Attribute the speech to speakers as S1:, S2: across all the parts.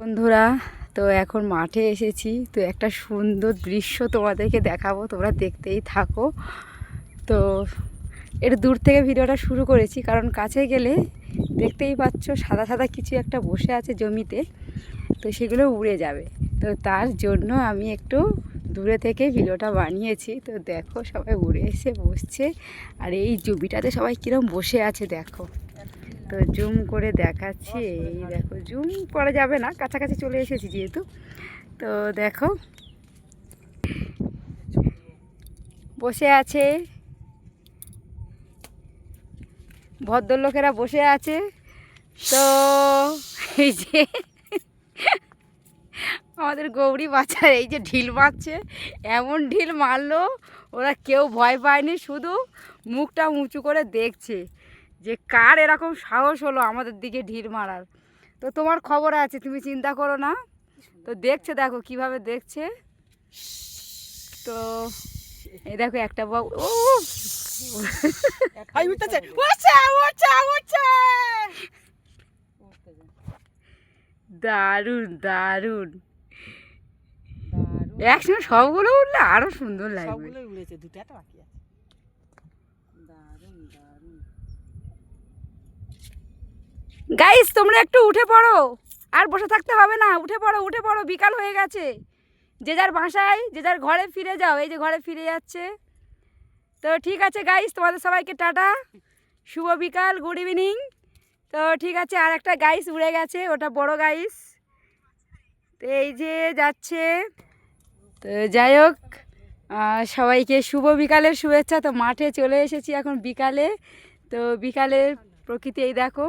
S1: বন্ধুরা, তো এখন মাঠে এসেছি, তো একটা সুন্দর দৃশ্য তোমাদেরকে দেখাবো, তোমরা দেখতেই থাকো। তো এর দূর থেকে ভিডিওটা শুরু করেছি, কারণ কাছে গেলে দেখতেই পাচ্ছ সাদা সাদা কিছু একটা বসে আছে জমিতে, তো সেগুলো উড়ে যাবে। তো তার জন্য আমি একটু দূরে থেকে ভিডিওটা বানিয়েছি। তো দেখো সবাই উড়ে এসে বসছে, আর এই জমিটাতে সবাই কীরকম বসে আছে দেখো। তো জুম করে দেখাচ্ছি, এই দেখো, জুম করা যাবে না, কাছাকাছি চলে এসেছি যেহেতু। তো দেখো বসে আছে, ভদ্রলোকেরা বসে আছে। তো এই যে আমাদের গৌরী বাচ্চার এই যে ঢিল মারছে, এমন ঢিল মারলো ওরা কেউ ভয় পায়নি, শুধু মুখটা উঁচু করে দেখছে যে কার এরকম সাহস হলো আমাদের দিকে ঢিল মারার। তো তোমার খবর আছে, তুমি চিন্তা করো না। তো দেখছে, দেখো কিভাবে দেখছে। তো এই দেখো একটা বাবু, ও দারুণ দারুণ, একসঙ্গে সবগুলো উঠলে আরো সুন্দর লাগবে। গাইস তোমরা একটু উঠে পড়ো, আর বসে থাকতে হবে না, উঠে পড়ো উঠে পড়ো, বিকাল হয়ে গেছে। যে যার বাসায় যে যার ঘরে ফিরে যাও, এই যে ঘরে ফিরে যাচ্ছে। তো ঠিক আছে গাইস, তোমাদের সবাইকে টাটা, শুভ বিকাল, গুড ইভিনিং। তো ঠিক আছে, আর একটা গাইস উড়ে গেছে, ওটা বড় গাইস। তো এই যে যাচ্ছে। তো যাই হোক, সবাইকে শুভ বিকালের শুভেচ্ছা। তো মাঠে চলে এসেছি এখন বিকালে। তো বিকালের প্রকৃতি এই দেখো,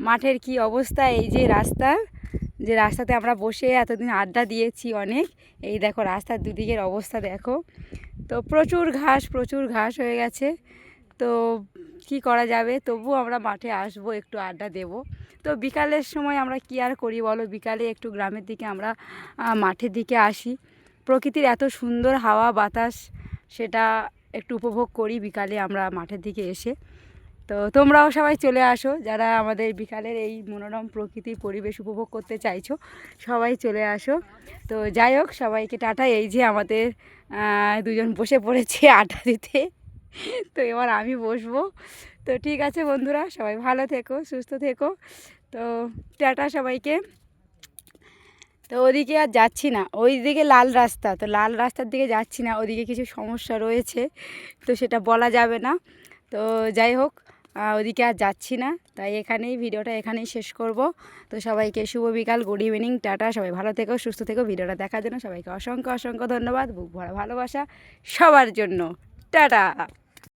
S1: মাঠের কি অবস্থা, এই যে রাস্তাতে আমরা বসে এতদিন আড্ডা দিয়েছি অনেক। এই দেখো রাস্তার দুদিকের অবস্থা দেখো। তো প্রচুর ঘাস হয়ে গেছে। তো কি করা যাবে, তবু আমরা মাঠে আসবো, একটু আড্ডা দেব। তো বিকালের সময় আমরা কি আর করি বলো, বিকালে একটু গ্রামের দিকে আমরা মাঠের দিকে আসি, প্রকৃতির এত সুন্দর হাওয়া বাতাস, সেটা একটু উপভোগ করি বিকালে আমরা মাঠের দিকে এসে। তো তোমরাও সবাই চলে আসো, যারা আমাদের বিকালের এই মনোরম প্রকৃতির পরিবেশ উপভোগ করতে চাইছো, সবাই চলে আসো। তো যাই হোক, সবাইকে টাটা। এই যে আমাদের দুজন বসে পড়েছে আড্ডা দিতে, তো এবার আমি বসবো। তো ঠিক আছে বন্ধুরা, সবাই ভালো থেকো, সুস্থ থেকো। তো টাটা সবাইকে। তো ওদিকে আর যাচ্ছি না, ওই দিকে লাল রাস্তা, তো লাল রাস্তার দিকে যাচ্ছি না, ওদিকে কিছু সমস্যা রয়েছে, তো সেটা বলা যাবে না। তো যাই হোক, ওদিকে আর যাচ্ছি না, তাই ভিডিওটা এখানেই শেষ করব। তো সবাইকে শুভ বিকাল, গুড ইভিনিং, টাটা। সবাই ভালো থেকো, সুস্থ থেকো। ভিডিওটা দেখার জন্য সবাইকে অসংখ্য অসংখ্য ধন্যবাদ, বুক ভরা ভালোবাসা সবার জন্য। টাটা।